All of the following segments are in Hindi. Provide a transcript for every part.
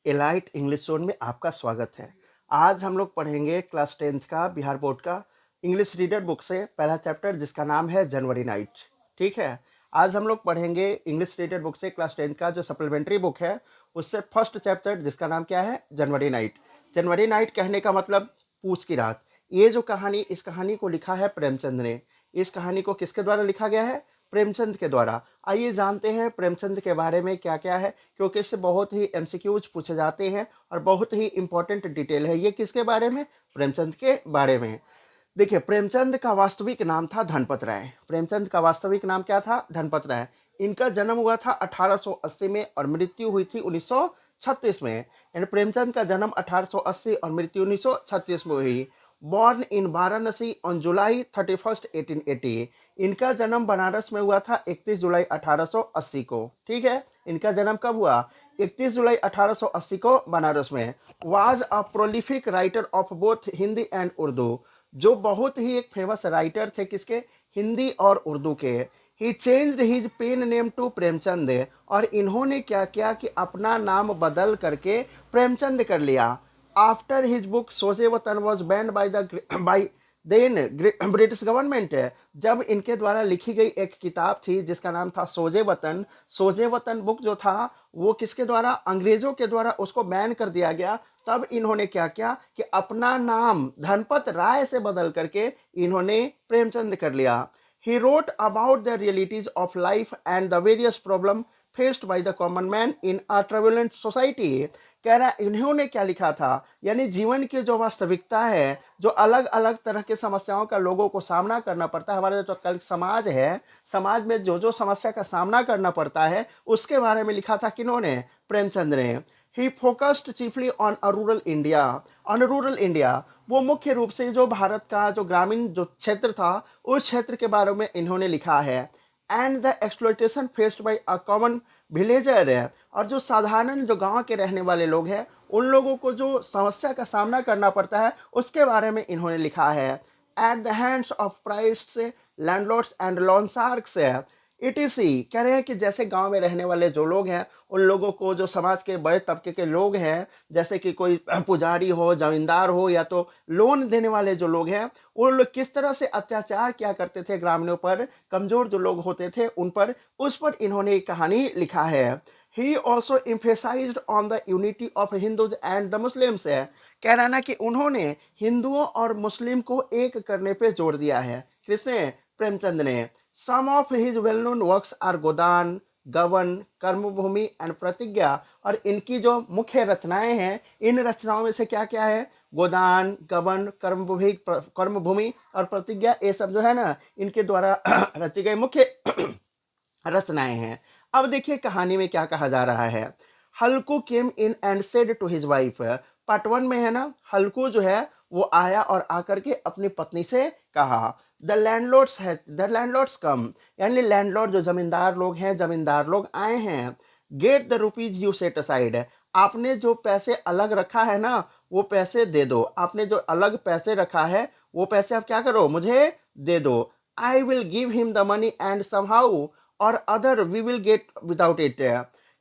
एलाइट इंग्लिश जोन में आपका स्वागत है। आज हम लोग पढ़ेंगे क्लास 10th का बिहार बोर्ड का इंग्लिश रीडर बुक से पहला चैप्टर जिसका नाम है जनवरी नाइट। ठीक है, आज हम लोग पढ़ेंगे इंग्लिश रीडर बुक से क्लास 10th का जो सप्लीमेंट्री बुक है उससे फर्स्ट चैप्टर जिसका नाम क्या है, जनवरी नाइट। जनवरी नाइट कहने का मतलब पूस की रात। ये जो कहानी, इस कहानी को लिखा है प्रेमचंद ने। इस कहानी को किसके द्वारा लिखा गया है? प्रेमचंद के द्वारा। आइए जानते हैं प्रेमचंद के बारे में क्या क्या है, क्योंकि इससे बहुत ही एमसीक्यूज पूछे जाते हैं और बहुत ही इंपॉर्टेंट डिटेल है। ये किसके बारे में? प्रेमचंद के बारे में। देखिए, प्रेमचंद का वास्तविक नाम था धनपत राय। प्रेमचंद का वास्तविक नाम क्या था? धनपत राय। इनका जन्म हुआ था 1880 में और मृत्यु हुई थी 1936 में। यानी प्रेमचंद का जन्म 1880 और मृत्यु 1936 में हुई। Born in Varanasi on July 31st 1880। इनका जन्म बनारस में हुआ था 31 जुलाई 1880 को। ठीक है, इनका जन्म कब हुआ? 31 जुलाई 1880 को बनारस में। Was a prolific writer of both Hindi and Urdu. जो बहुत ही एक फेमस राइटर थे, किसके? हिंदी और उर्दू के। He changed his pen name to Premchand. और इन्होंने क्या किया कि अपना नाम बदल करके प्रेमचंद कर लिया। After his book Soze Watan was banned by then British government. जब इनके द्वारा लिखी गई एक किताब थी जिसका नाम था सोजे वतन। सोजे वतन बुक जो था वो किसके द्वारा? अंग्रेजों के द्वारा उसको बैन कर दिया गया। तब इन्होंने क्या किया कि अपना नाम धनपत राय से बदल करके इन्होंने प्रेमचंद कर लिया। He wrote about the realities of life and the various problem faced by the common man in a turbulent society. कह रहा है इन्होंने क्या लिखा था, यानी जीवन की जो वास्तविकता है, जो अलग अलग तरह की समस्याओं का लोगों को सामना करना पड़ता है, हमारा जो कल समाज है, समाज में जो जो समस्या का सामना करना पड़ता है उसके बारे में लिखा था। किन्होंने? प्रेमचंद ने। He focused chiefly on a rural India. On rural India, वो मुख्य रूप से जो भारत का जो ग्रामीण जो क्षेत्र था उस क्षेत्र के बारे में इन्होंने लिखा है। And the exploitation faced by a common villager है। और जो साधारण जो गांव के रहने वाले लोग हैं उन लोगों को जो समस्या का सामना करना पड़ता है उसके बारे में इन्होंने लिखा है। At the hands of price landlords and loan sharks है। इटीसी कह रहे हैं कि जैसे गांव में रहने वाले जो लोग हैं उन लोगों को जो समाज के बड़े तबके के लोग हैं, जैसे कि कोई पुजारी हो, जमींदार हो, या तो लोन देने वाले जो लोग हैं, उन लोग किस तरह से अत्याचार किया करते थे ग्रामीणों पर, कमजोर जो लोग होते थे उन पर, उस पर इन्होंने एक कहानी लिखा है। He also emphasized on the unity of Hindus and the Muslims है। कह रहा ना कि उन्होंने हिंदुओं और मुस्लिम को एक करने पे जोर दिया है। किसने? प्रेमचंद ने। Some of his well known works are Godan, Gaban, Karmabhoomi and प्रतिज्ञा। और इनकी जो मुख्य रचनाएं हैं, इन रचनाओं में से क्या क्या है? गोदान, गवन, कर्मभूमि और प्रतिज्ञा, ये सब जो है ना इनके द्वारा रची गई मुख्य रचनाएं हैं। अब देखिए कहानी में क्या कहा जा रहा है। Halku came in and said to his wife. Part 1 में है ना, हल्कू जो है वो आया और आकर के अपनी पत्नी से कहा, द लैंडलॉर्ड्स कम। यानी लैंडलॉर्ड जो जमींदार लोग हैं, जमींदार लोग आए हैं। Get the rupees you set aside. आपने जो पैसे अलग रखा है ना वो पैसे दे दो। आपने जो अलग पैसे रखा है वो पैसे आप क्या करो, मुझे दे दो। I will give him the money and somehow or other we will get without it.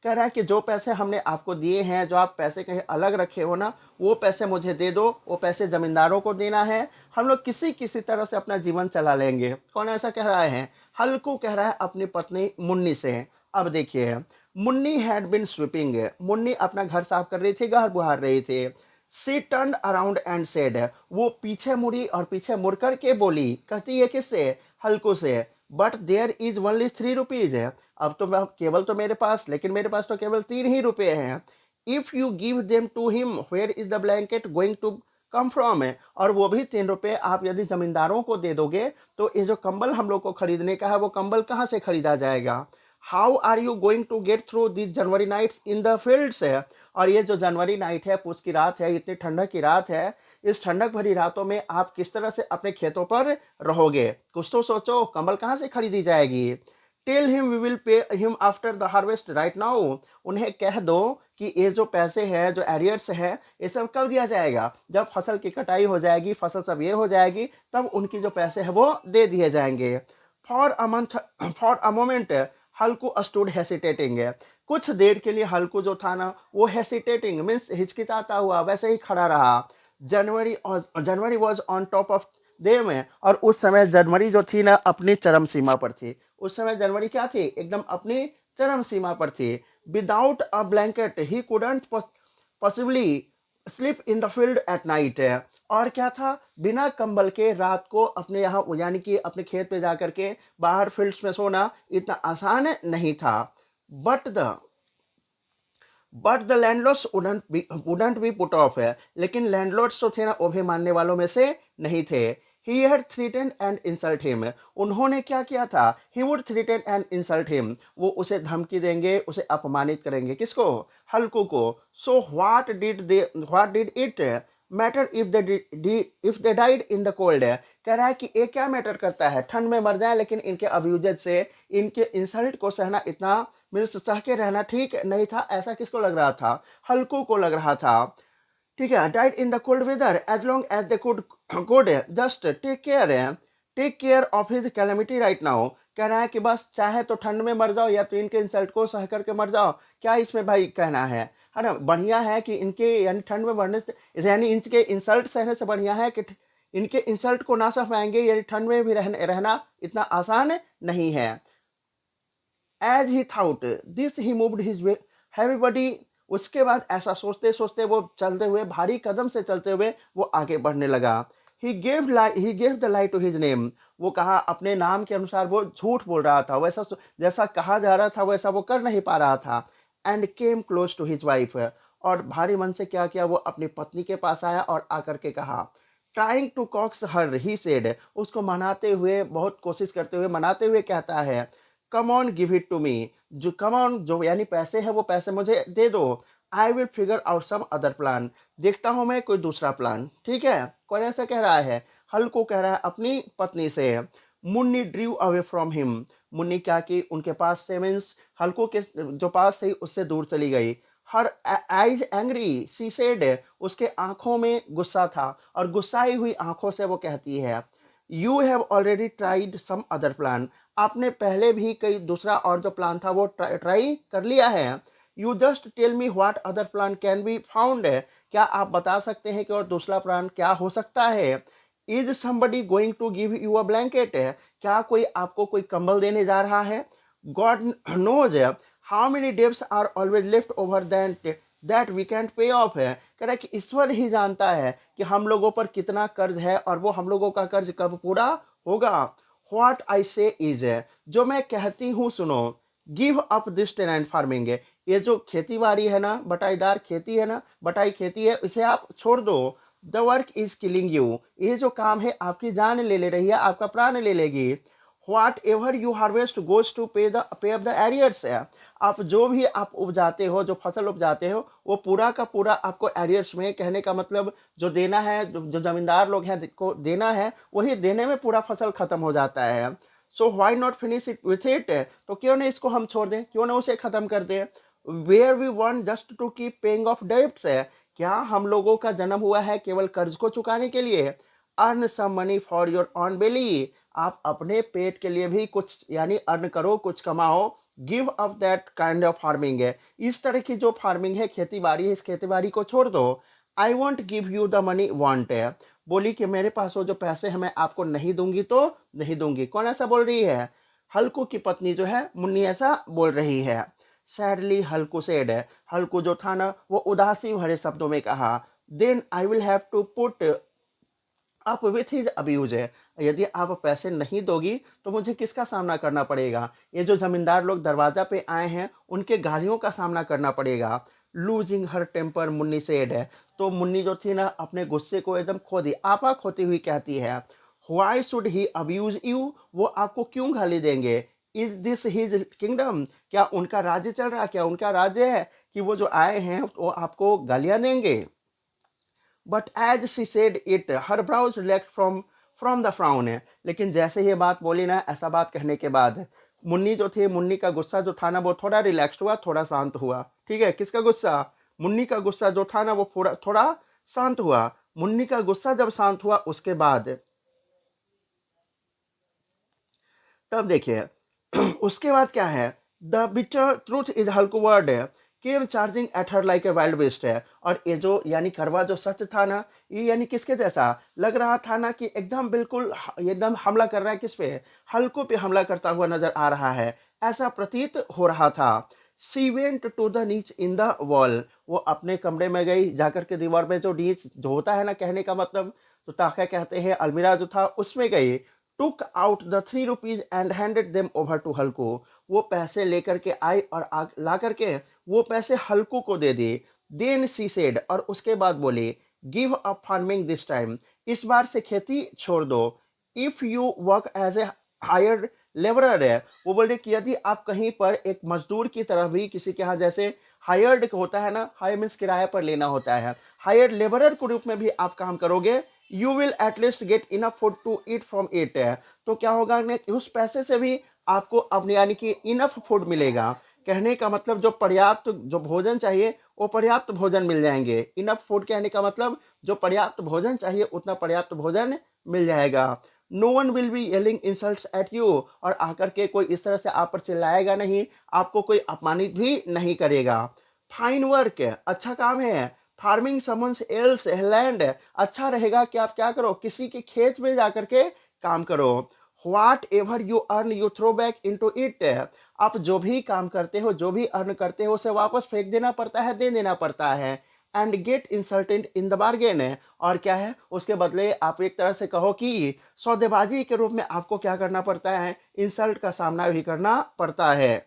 कह रहा है कि जो पैसे हमने आपको दिए हैं, जो आप पैसे कहीं अलग रखे हो ना, वो पैसे मुझे दे दो। वो पैसे जमींदारों को देना है। हम लोग किसी किसी तरह से अपना जीवन चला लेंगे। कौन ऐसा कह रहा है? हल्कू कह रहा है अपनी पत्नी मुन्नी से। अब देखिए, Munni had been sweeping. Munni अपना घर साफ कर रही थी, घर बुहार रही थी। सी टर्न अराउंड एंड सेड। वो पीछे मुड़ी और पीछे मुड़ कर के बोली, कहती है किससे? हल्कू से। But there is only 3 rupees है। अब तो केवल तो मेरे पास, लेकिन मेरे पास तो केवल 3 ही रुपए हैं। If you give them to him where is the blanket going to come from है। और वो भी 3 रुपए आप यदि जमींदारों को दे दोगे तो ये जो कंबल हम लोग को खरीदने का है वो कंबल कहाँ से खरीदा जाएगा? How are you going to get through this January nights in the fields है। और ये जो जनवरी नाइट है, पूस की रात है, इतनी ठंडक की रात है, इस ठंडक भरी रातों में आप किस तरह से अपने खेतों पर रहोगे? कुछ तो सोचो, कंबल कहाँ से खरीदी जाएगी? Tell him we will pay him after the harvest right now. उन्हें कह दो कि ये जो पैसे हैं, जो एरियर्स है, ये सब कब दिया जाएगा? जब फसल की कटाई हो जाएगी, फसल सब ये हो जाएगी, तब उनकी जो पैसे हैं वो दे दिए जाएंगे। For a month, for a moment Halku stood हेसिटेटिंग है। कुछ देर के लिए हल्कू जो था ना वो हेसिटेटिंग मीन्स हिचकिचाता हुआ वैसे ही खड़ा रहा। जनवरी वॉज ऑन टॉप ऑफ दे में, और उस समय जनवरी जो थी ना अपनी चरम सीमा पर थी। उस समय जनवरी क्या थी, एकदम अपनी चरम सीमा पर थी। Without a blanket he couldn't possibly sleep in the field at night. और क्या था, बिना कंबल के रात को अपने यहाँ यानी कि अपने खेत पे जाकर के बाहर फील्ड्स में सोना इतना आसान नहीं था। But the but the landlords wouldn't be put off है, लेकिन लैंडलॉर्ड्स जो थे ना वो भी मानने वालों में से नहीं थे। He had threaten and insult him, उन्होंने क्या किया था, he would threaten and insult him, वो उसे धमकी देंगे, उसे अपमानित करेंगे, किसको, हल्कू को। So what did it matter if they died in the cold, कह रहा है कि ये क्या मैटर करता है ठंड में मर जाए, लेकिन इनके अब्यूजेज से, इनके इंसल्ट को सहना इतना मीन्स सह के रहना ठीक नहीं था, ऐसा किसको लग रहा था, हल्कू को लग रहा था। ठीक है, died in the cold weather as long as they could just take care of his calamity right now. कह रहा है कि बस चाहे तो ठंड में मर जाओ या तो इनके इंसल्ट को सह करके मर जाओ, क्या इसमें भाई कहना है ना। बढ़िया है कि इनके यानी ठंड में मरने से यानी इनके इंसल्ट सहने से बढ़िया है कि इनके इंसल्ट को ना सह पाएंगे, यानी ठंड में भी रहना इतना आसान नहीं है। As he thought this he moved his heavy body, उसके बाद ऐसा सोचते सोचते वो चलते हुए भारी कदम से चलते हुए वो आगे बढ़ने लगा। He gave the lie to his name, वो कहा अपने नाम के अनुसार वो झूठ बोल रहा था, वैसा जैसा कहा जा रहा था वैसा वो कर नहीं पा रहा था। And came close to his wife, और भारी मन से क्या किया, वो अपनी पत्नी के पास आया और आकर के कहा, trying to coax her he said, उसको मनाते हुए बहुत कोशिश करते हुए मनाते हुए कहता है, come on give it to me, जो कम ऑन जो यानी पैसे है वो पैसे मुझे दे दो। I will figure out some other plan, देखता हूं मैं कोई दूसरा प्लान। ठीक है, कौन ऐसा कह रहा है, हल्को कह रहा है अपनी पत्नी से। Munni ड्रीव away from him, Munni क्या की उनके पास से मीन्स हल्को के जो पास थी उससे दूर चली गई। Her eyes angry she said, उसके आंखों में गुस्सा था और गुस्साई हुई आंखों से वो कहती है, you have already tried some other plan, आपने पहले भी कई दूसरा और जो प्लान था वो ट्राई कर लिया है। You just tell me what other plan can be found, क्या आप बता सकते हैं कि और दूसरा प्लान क्या हो सकता है। Is somebody going to give you a blanket, क्या कोई आपको कोई कंबल देने जा रहा है। God knows how many debts are always left over that we can't pay off, है कह रहा है कि ईश्वर ही जानता है कि हम लोगों पर कितना कर्ज है और वो हम लोगों का कर्ज कब पूरा होगा। व्हाट आई से इज, जो मैं कहती हूँ सुनो, give up this tenant farming, ये जो खेती बाड़ी है ना, बटाईदार खेती है ना, बटाई खेती है, इसे आप छोड़ दो। The work is killing you, ये जो काम है आपकी जान ले रही है, आपका प्राण ले लेगी। Whatever you harvest goes to pay up the arrears, आप जो भी आप उपजाते हो, जो फसल उपजाते हो वो पूरा का पूरा आपको एरियर्स में, कहने का मतलब जो देना है, जो जमींदार लोग हैं को देना है, वही देने में पूरा फसल खत्म हो जाता है। So why not finish it with it, तो क्यों नहीं इसको हम छोड़ दें, क्यों ना उसे खत्म कर दें। Where we want just to keep paying off debts, है क्या हम लोगों का जन्म हुआ है केवल कर्ज को चुकाने के लिए। Earn some money for your own belly, आप अपने पेट के लिए भी कुछ यानी अर्न करो, कुछ कमाओ। Give up that kind of farming, है इस तरह की जो फार्मिंग है, खेती बाड़ी है, इस खेती बाड़ी को छोड़ दो। I want give you the money want, है बोली कि मेरे पास वो जो पैसे हैं मैं आपको नहीं दूंगी तो नहीं दूंगी। कौन ऐसा बोल रही है, हल्कू की पत्नी जो है मुन्नी ऐसा बोल रही है। सैडली हल्कू सेड, है हल्कू जो था ना वो उदासी भरे शब्दों में कहा, then I will have to put up with his abuse, है यदि आप पैसे नहीं दोगी तो मुझे किसका सामना करना पड़ेगा, ये जो जमींदार लोग दरवाजा पे आए हैं उनके गालियों का सामना करना पड़ेगा। Losing her temper Munni said, है तो मुन्नी जो थी ना अपने गुस्से को एकदम खो दी, आपा खोती हुई कहती है, why should he abuse you, वो आपको क्यों गाली देंगे। इज दिस हिज किंगडम, क्या उनका राज्य चल रहा, क्या उनका राज्य है कि वो जो आए हैं वो आपको गालियां देंगे। But as she said it her brows relax from the frown, है लेकिन जैसे ये बात बोली ना, ऐसा बात कहने के बाद मुन्नी जो थी, मुन्नी का गुस्सा जो था ना वो थोड़ा रिलैक्स हुआ, थोड़ा शांत हुआ। ठीक है, किसका गुस्सा, मुन्नी का गुस्सा जो था ना वो थोड़ा थोड़ा शांत हुआ। मुन्नी का गुस्सा जब शांत हुआ उसके बाद तब देखिए उसके बाद क्या है, the bitter truth is Halku word came charging at her like a wild best है। और ये जो यानी कड़वा जो सच था ना, ये यानी किसके जैसा लग रहा था ना कि एकदम बिल्कुल एकदम हमला कर रहा है किस पे, हल्को पे हमला करता हुआ नजर आ रहा है, ऐसा प्रतीत हो रहा था। सी वेंट टू द नीच इन द वॉल, वो अपने कमरे में गई, जाकर के दीवार में जो नीच जो होता है ना, कहने का मतलब तो ताका कहते हैं, अलमीरा जो था उसमें गई। Took out the 3 rupees and handed them over to Halku, वो पैसे लेकर के आई और ला करके वो पैसे हल्कू को दे दिए। देन सी सेड, और उसके बाद बोले, give up farming this time, इस बार से खेती छोड़ दो। If you work as a hired labourer है, वो बोले कि यदि आप कहीं पर एक मजदूर की तरह भी किसी के यहाँ जैसे हायर्ड होता है ना, हायर मीन्स किराए पर लेना होता है, हायर लेबरर के रूप में भी आप काम करोगे, you will at least get enough food to eat from it है, तो क्या होगा ने उस पैसे से भी आपको अपने यानी कि इनफ फूड मिलेगा। कहने का मतलब जो पर्याप्त जो भोजन चाहिए वो पर्याप्त भोजन मिल जाएंगे। इनफ फूड कहने का मतलब जो पर्याप्त भोजन चाहिए उतना पर्याप्त भोजन मिल जाएगा। No one will be yelling insults at you, और आकर के कोई इस तरह से आप पर चिल्लाएगा नहीं, आपको कोई अपमानित भी नहीं करेगा। फाइन वर्क, अच्छा काम है। फार्मिंग समन्स एल्स लैंड, अच्छा रहेगा कि आप क्या करो, किसी के खेत में जाकर के काम करो। Whatever you earn you throw back into it, आप जो भी काम करते हो, जो भी अर्न करते हो, उसे वापस फेंक देना पड़ता है, दे देना पड़ता है। And get insulted in the bargain है, और क्या है उसके बदले आप एक तरह से कहो कि सौदेबाजी के रूप में आपको क्या करना पड़ता है, इंसल्ट का सामना भी करना पड़ता है।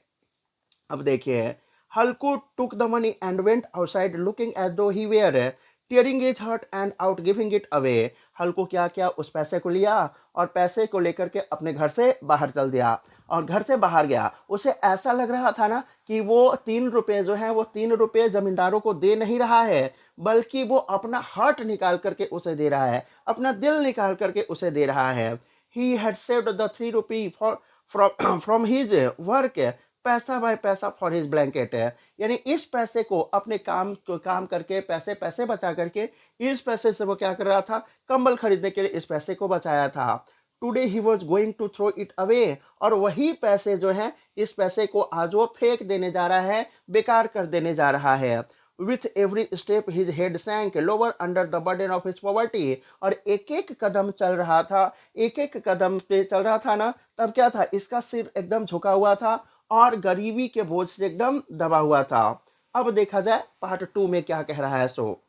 अब देखिए, हल्कू took the money and went outside looking as दो ही where tearing is hurt and out giving it away. हल्कू क्या किया, उस पैसे को लिया और पैसे को लेकर के अपने घर से बाहर चल दिया, और घर से बाहर गया। उसे ऐसा लग रहा था ना कि वो 3 रुपए जो है वो 3 रुपए जमींदारों को दे नहीं रहा है, बल्कि वो अपना हार्ट निकाल करके उसे दे रहा है, अपना दिल निकाल करके उसे दे रहा है। He had saved the 3 rupee from his work, पैसा बाय पैसा फॉर हिज ब्लैंकेट है, यानी इस पैसे को अपने काम करके पैसे पैसे बचा करके इस पैसे से वो क्या कर रहा था, कंबल खरीदने के लिए इस पैसे को बचाया था। Today he was going to throw it away, और वही पैसे जो है इस पैसे को आज वो फेंक देने जा रहा है, बेकार कर देने जा रहा है। With every step his head sank lower under the burden of his poverty, और एक एक कदम चल रहा था, एक एक कदम पे चल रहा था ना, तब क्या था, इसका सिर एकदम झुका हुआ था और गरीबी के बोझ से एकदम दबा हुआ था। अब देखा जाए पार्ट 2 में क्या कह रहा है। सो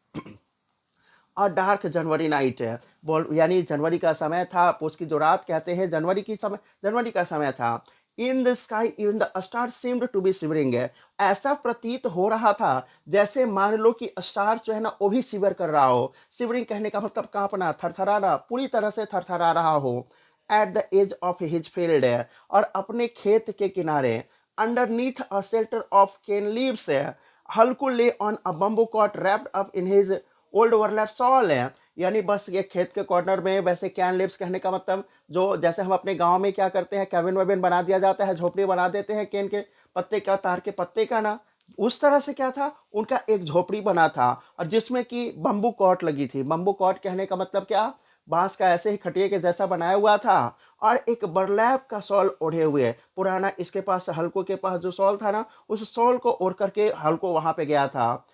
और डार्क जनवरी नाइट है, बोल यानी जनवरी का समय था, उसकी जो रात कहते हैं जनवरी का समय था। In the sky even the star seemed to be shivering है, ऐसा प्रतीत हो रहा था जैसे मान लो कि स्टार जो है ना वो भी शिवर कर रहा हो। शिवरिंग कहने का मतलब कांपना, थरथराना, पूरी तरह से थरथरा रहा हो। At the edge of his field है, और अपने खेत के किनारे underneath a shelter of cane leaves है, Halku lay on a bamboo cot wrapped up in his old overlap shawl है, यानी बस ये खेत के कॉर्नर में वैसे कैन लिप्स कहने का मतलब जो जैसे हम अपने गांव में क्या करते हैं, कैबिन वेबिन बना दिया जाता है, झोपड़ी बना देते हैं केन के पत्ते का, तार के पत्ते का ना, उस तरह से क्या था, उनका एक झोपड़ी बना था, और जिसमें कि बम्बू कॉट लगी थी। बम्बू कॉट कहने का मतलब क्या, बांस का ऐसे ही खटिया के जैसा बनाया हुआ था, और एक बरलैप का सॉल ओढ़े हुए पुराना, इसके पास हल्को के पास जो सॉल था ना, उस सॉल को ओढ़ करके हल्को वहां पे गया था।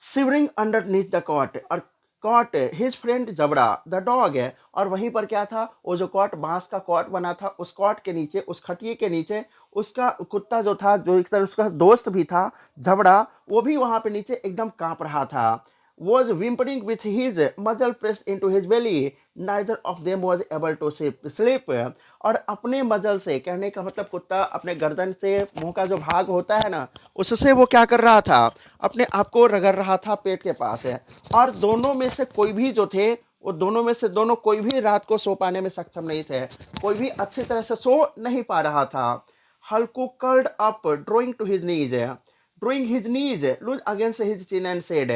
शिवरिंग अंडरनीथ द कॉट, और कॉट हिज फ्रेंड जबड़ा द डॉग है, और वहीं पर क्या था, वो जो कॉट बांस का कॉट बना था, उस कॉट के नीचे, उस खटिए के नीचे उसका कुत्ता जो था, जो एक तरह उसका दोस्त भी था, जबड़ा, वो भी वहां पे नीचे एकदम कांप रहा था। was whimpering with his muzzle pressed into his belly, neither of them was able to sleep, और अपने मजल से कहने का मतलब कुत्ता अपने गर्दन से मुंह का जो भाग होता है ना, उससे वो क्या कर रहा था, अपने आप को रगड़ रहा था पेट के पास है। और दोनों में से कोई भी जो थे, वो दोनों में से दोनों कोई भी रात को सो पाने में सक्षम नहीं थे, कोई भी अच्छी तरह से सो नहीं पा रहा था। Halku curled up drawing to his knees, drawing his knees loose against his chin and said,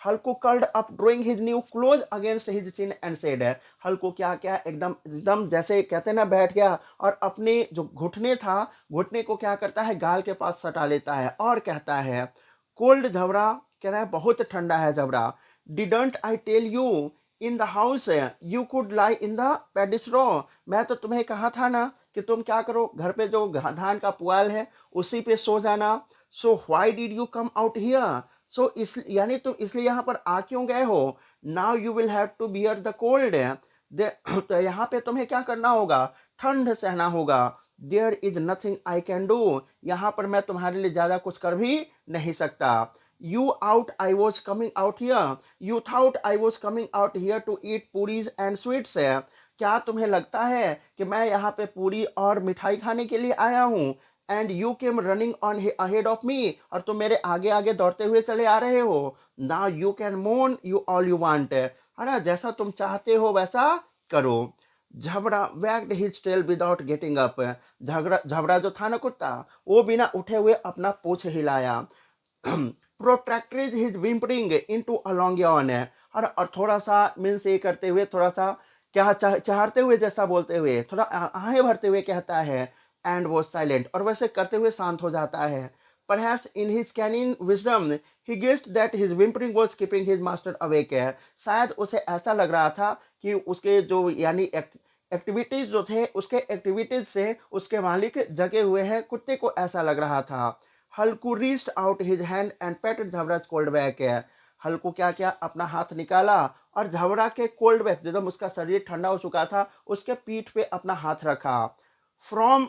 Halku curled up drawing his new close against his chin and said, Halku क्या क्या एकदम एकदम जैसे कहते हैं ना बैठ गया, और अपने जो घुटने था, घुटने को क्या करता है, गाल के पास सटा लेता है, और कहता है, कोल्ड झबरा, कह रहा है बहुत ठंडा है Jhabra, didn't I tell you in the house you could lie in the paddy's row. मैं तो तुम्हें कहा था ना कि तुम क्या करो, घर पे जो धान का पुआल है उसी पे सो जाना। So why did you come out here. So इस यानी तुम इसलिए यहाँ पर आ क्यों गए हो। Now you will have to bear the cold. तो यहाँ पे तुम्हें क्या करना होगा, ठंड सहना होगा। There is nothing I can do. यहाँ पर मैं तुम्हारे लिए ज्यादा कुछ कर भी नहीं सकता। You out I was coming out here. You thought I was coming out here to eat puris and sweets. क्या तुम्हें लगता है कि मैं यहाँ पे पूरी और मिठाई खाने के लिए आया हूँ। And you came running on ahead of me, और तुम मेरे आगे आगे दौड़ते हुए चले आ रहे हो। Now you can moan you all you want, है ना, जैसा तुम चाहते हो वैसा करो। Jhabra wagged his tail without getting up. झगड़ा झबरा जो था ना कुत्ता, वो बिना उठे हुए अपना पूंछ हिलाया। Protracted his whimpering into a long yarn. और थोड़ा सा मीन्स ये करते हुए, थोड़ा सा क्या चाहते हुए जैसा बोलते हुए, थोड़ा आहें भरते हुए कहता है। एंड वो साइलेंट, और वैसे करते हुए शांत हो जाता है। Perhaps in his canine wisdom, he guessed that his whimpering was keeping his master awake. शायद उसे ऐसा लग रहा था कि उसके जो यानी एक्टिविटीज जो थे, उसके एक्टिविटीज से उसके मालिक जगे हुए हैं। कुत्ते को ऐसा लग रहा था। हल्कू reached out his hand and पेटेड झबराज cold back. हल्कू क्या क्या अपना हाथ निकाला और झबरा के कोल्ड बैक, जब उसका शरीर ठंडा हो चुका था, उसके पीठ पे अपना हाथ रखा। From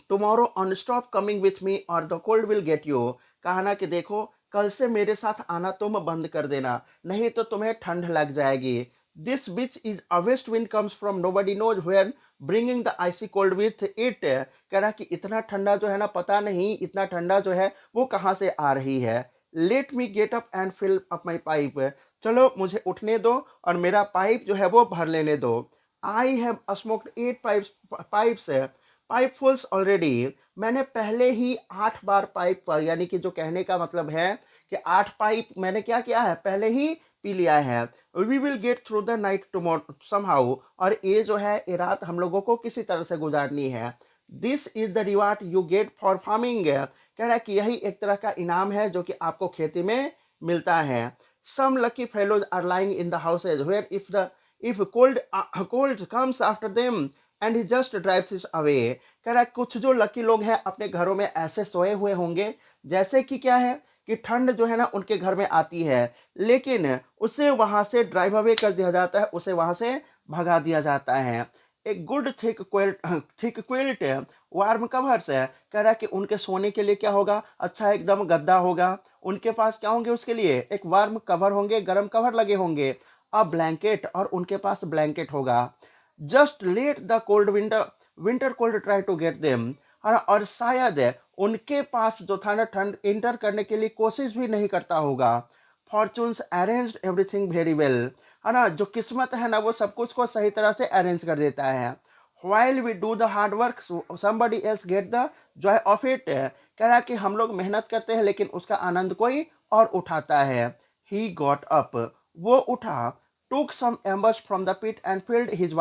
tomorrow on stop coming with me or the cold will get you. कहा ना कि देखो, कल से मेरे साथ आना तुम बंद कर देना, नहीं तो तुम्हें ठंड लग जाएगी। This which is a west wind comes from nobody knows where bringing the icy cold with it. कह रहा कि इतना ठंडा जो है ना, पता नहीं इतना ठंडा जो है वो कहाँ से आ रही है। Let me get up and fill up my pipe. चलो मुझे उठने दो और मेरा पाइप जो है वो भर लेने दो। I have smoked 8 pipes pipefuls already. मैंने पहले ही 8 बार पाइप पर, यानी कि जो कहने का मतलब है कि 8 पाइप मैंने क्या किया है, पहले ही पी लिया है। We will get through the night tomorrow somehow. और ये जो है, ये रात हम लोगों को किसी तरह से गुजारनी है। This is the reward you get for farming. कह रहा है कि यही एक तरह का इनाम है जो कि आपको खेती में मिलता है। Some lucky fellows are lying in the houses where if cold comes after them and he just drives it away. कह रहा है कुछ जो लकी लोग हैं अपने घरों में ऐसे सोए हुए होंगे जैसे कि क्या है कि ठंड जो है ना उनके घर में आती है, लेकिन उसे वहां से ड्राइव अवे कर दिया जाता है, उसे वहां से भगा दिया जाता है। एक good thick quilt warm covers है। कह रहा है कि उनके सोने के लिए क्या होगा, अच्छा एकदम गद्दा होगा। उनके पास क्या होंगे, उसके लिए एक वार्म कवर होंगे, गर्म कवर लगे होंगे। अ ब्लैंकेट, और उनके पास ब्लैंकेट होगा। Just let the cold winter cold try to get them. और शायद उनके पास जो था ना, ठंड इंटर करने के लिए कोशिश भी नहीं करता होगा। Fortunes arranged everything very well, है ना, जो किस्मत है ना वो सब कुछ को सही तरह से अरेंज कर देता है। while we do the hard work somebody else get the joy of it। कह रहा है कि हम लोग मेहनत करते हैं लेकिन उसका आनंद कोई और उठाता है। he got up, वो उठा। took some embers from the pit and filled his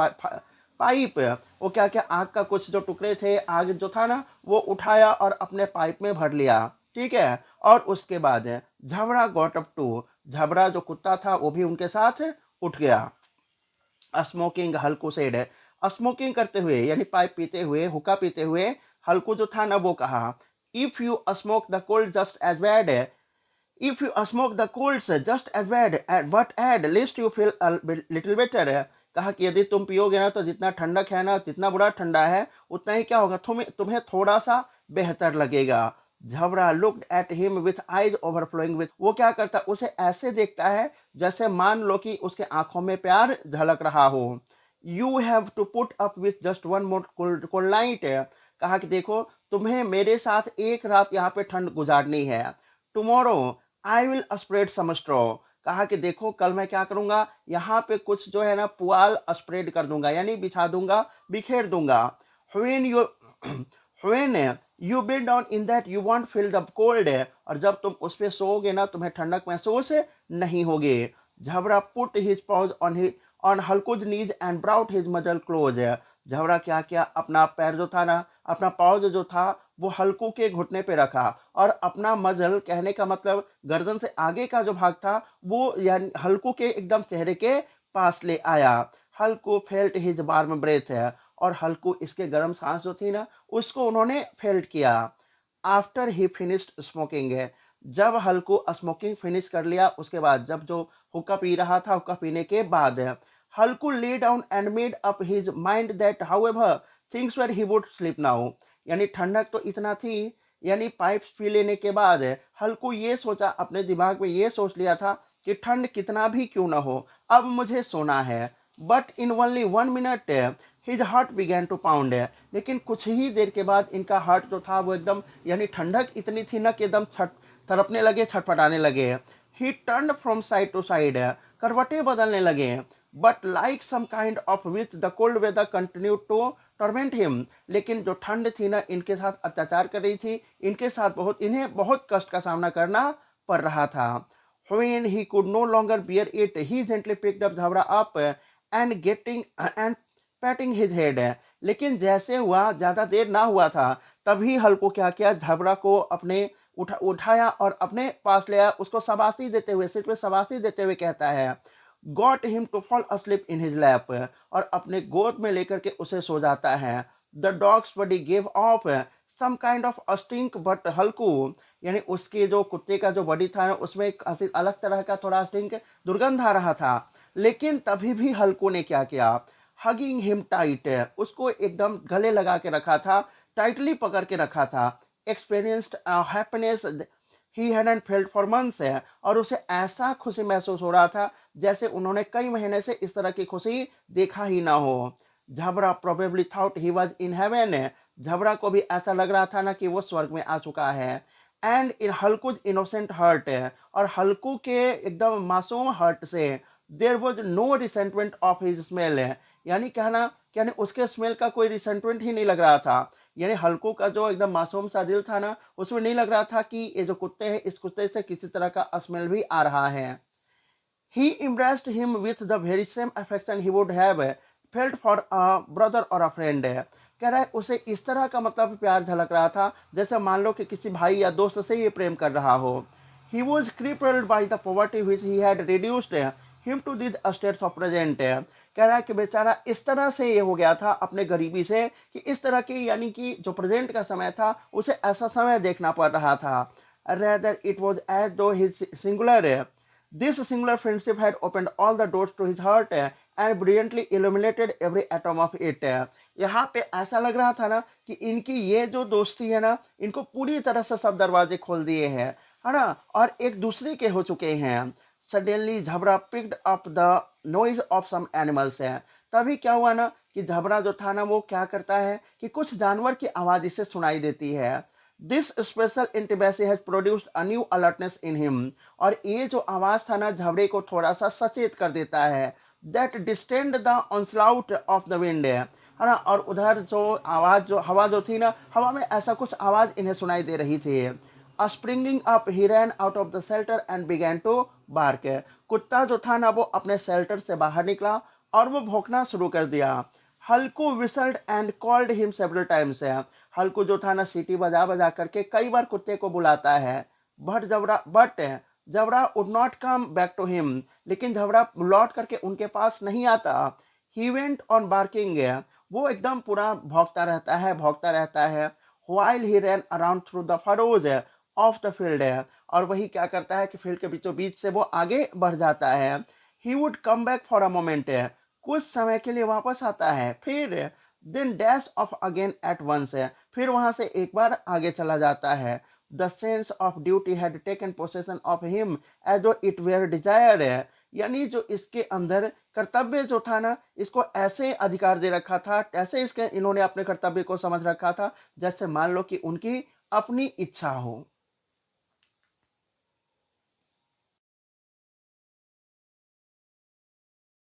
pipe, वो क्या क्या आग का कुछ जो टुकड़े थे, आग जो था ना वो उठाया और अपने पाइप में भर लिया। ठीक है, और उसके बाद झबरा गॉट अप टू, झबरा जो कुत्ता था वो भी उनके साथ उठ गया। स्मोकिंग हल्कू सेड है, स्मोकिंग करते हुए यानी पाइप पीते हुए, हुक्का पीते हुए हल्कू जो था ना वो कहा। If you smoke the cold just as bad, if you smoke the colds just as bad but at least you feel little better. कहा कि यदि तुम पियोगे ना तो जितना ठंडक है ना, जितना बुरा ठंडा है उतना ही क्या होगा, तुम्हें तुम्हें थोड़ा सा बेहतर लगेगा। Jhabra looked at him with eyes overflowing with, वो क्या करता, उसे ऐसे देखता है जैसे मान लो कि उसके आंखों में प्यार झलक रहा हो। You have to put up with just one more cold night. कहा कि देखो, तुम्हें मेरे साथ एक रात यहाँ पे ठंड गुजारनी है। Tomorrow I will spread some straw. कहा कि देखो, कल मैं क्या करूंगा, यहाँ पे कुछ जो है ना पुआल स्प्रेड कर दूंगा, यानी बिछा दूंगा, बिखेर दूंगा। When you when you be down in that you want feel the cold, और जब तुम उस पर सोओगे ना तुम्हें ठंडक महसूस नहीं होगी। Jhabra put his paws on Halku's knees and brought his muzzle close. Jhabra क्या क्या अपना पैर जो था ना, अपना पॉज जो था वो हल्कू के घुटने पे रखा, और अपना मजल कहने का मतलब गर्दन से आगे का जो भाग था वो यानी हल्कू के एकदम चेहरे के पास ले आया। हल्कू फेल्ट हिज वार्म ब्रेथ है, और हल्कू इसके गर्म सांस जो थी ना उसको उन्होंने फेल्ट किया। आफ्टर ही फिनिश्ड स्मोकिंग है, जब हल्कू स्मोकिंग फिनिश कर लिया उसके बाद, जब जो हुक्का पी रहा था, हुक्का पीने के बाद Halku lay down and made up his mind that however things were he would sleep now. यानी ठंडक तो इतना थी, यानी पाइप्स पी लेने के बाद हल्कू ये सोचा, अपने दिमाग में ये सोच लिया था कि ठंड कितना भी क्यों ना हो, अब मुझे सोना है। But in only 1 minute his heart began to pound है, लेकिन कुछ ही देर के बाद इनका हार्ट जो था वो एकदम, यानी ठंडक इतनी थी ना कि एकदम छट तड़पने लगे, छटपटाने लगे। He turn from side to side, करवटें बदलने लगे। But like some kind of which the cold weather continue to torment him, लेकिन जो ठंड थी ना इनके साथ अत्याचार कर रही थी, इनके साथ इन्हें बहुत कष्ट का सामना करना पड़ रहा था। When he could no longer bear it, he gently picked up Jhabra up and getting and patting his head. लेकिन जैसे हुआ, ज्यादा देर ना हुआ था, तभी हल्को क्या किया, झबरा को अपने उठाया और अपने पास ले आया, उसको शाबाशी देते हुए, सिर पे शाबाशी देते हुए कहता है, got him to fall asleep in his lap, और अपने गोद में लेकर के उसे सो जाता है। The dog's body give off some kind of stink but Halku, यानी उसके जो कुत्ते का जो बॉडी था उसमें एक अलग तरह का थोड़ा स्टिंक, दुर्गंध आ रहा था। लेकिन तभी भी हल्कू ने क्या किया, हगिंग हिम टाइट, उसको एकदम गले लगा के रखा था, टाइटली पकड़ के रखा था। Experienced happiness he hadn't felt for months है, और उसे ऐसा खुशी महसूस हो रहा था जैसे उन्होंने कई महीने से इस तरह की खुशी देखा ही ना हो। Jhabra probably thought he was in heaven है, झबरा को भी ऐसा लग रहा था ना कि वो स्वर्ग में आ चुका है। And in Halku innocent hurt है, और हल्कू के एकदम मासूम हर्ट से there was no resentment of his smell है, यानी कहना, यानी उसके स्मेल का कोई रिसेंटमेंट ही नहीं लग रहा था। यानी हल्कू का जो एकदम मासूम सा दिल था ना, उसमें नहीं लग रहा था कि ये जो कुत्ते हैं, इस कुत्ते से किसी तरह का स्मेल भी आ रहा है। ही embraced him with the very same affection he would have felt for a brother or a friend। कह रहा है उसे इस तरह का मतलब प्यार झलक रहा था जैसे मान लो कि किसी भाई या दोस्त से ये प्रेम कर रहा हो। He was crippled by the poverty which he had reduced him to these states of present। कह रहा है कि बेचारा इस तरह से ये हो गया था अपने गरीबी से, कि इस तरह की, यानी कि जो प्रेजेंट का समय था उसे ऐसा समय देखना पड़ रहा था। Rather it was as though his singular this singular friendship had opened all the doors to his heart and brilliantly illuminated every atom of it। यहाँ पे ऐसा लग रहा था ना कि इनकी ये जो दोस्ती है ना, इनको पूरी तरह से सब दरवाजे खोल दिए हैं, है ना, और एक दूसरे के हो चुके हैं। Suddenly Jhabra picked up the noise of some animals है, तभी क्या हुआ ना कि झबरा जो था ना वो क्या करता है कि कुछ जानवर की आवाज इसे सुनाई देती है। This special intimacy has produced a new alertness in him, और ये जो आवाज था ना झबरे को थोड़ा सा सचेत कर देता है। That distend the onslaught of the wind है ना, और उधर जो आवाज, जो हवा जो थी ना, हवा में ऐसा कुछ आवाज इन्हें सुनाई दे रही थी। Springing up he ran out of the shelter and began to bark. कुत्ता जो था ना वो अपने शेल्टर से बाहर निकला और वो भौंकना शुरू कर दिया। Halku whistled and called him several times है, हल्कू जो था ना सीटी बजा बजा करके कई बार कुत्ते को बुलाता है। But Jabra would not come back to him, लेकिन जबरा लौट करके उनके पास नहीं आता। ही वेंट ऑन बार्किंग, वो एकदम पूरा भौंकता रहता है। While he ran around through the furrows of the field है, और वही क्या करता है कि फील्ड के बीचों बीच से वो आगे बढ़ जाता है। He would come back for a moment, कुछ समय के लिए वापस आता है, फिर then dash off again at once है, फिर वहां से एक बार आगे चला जाता है। The sense of duty had taken possession of him as though it were desire है, यानी जो इसके अंदर कर्तव्य जो था ना, इसको ऐसे अधिकार दे रखा था, ऐसे इसके इन्होंने अपने कर्तव्य को समझ रखा था जैसे मान लो कि उनकी अपनी इच्छा हो।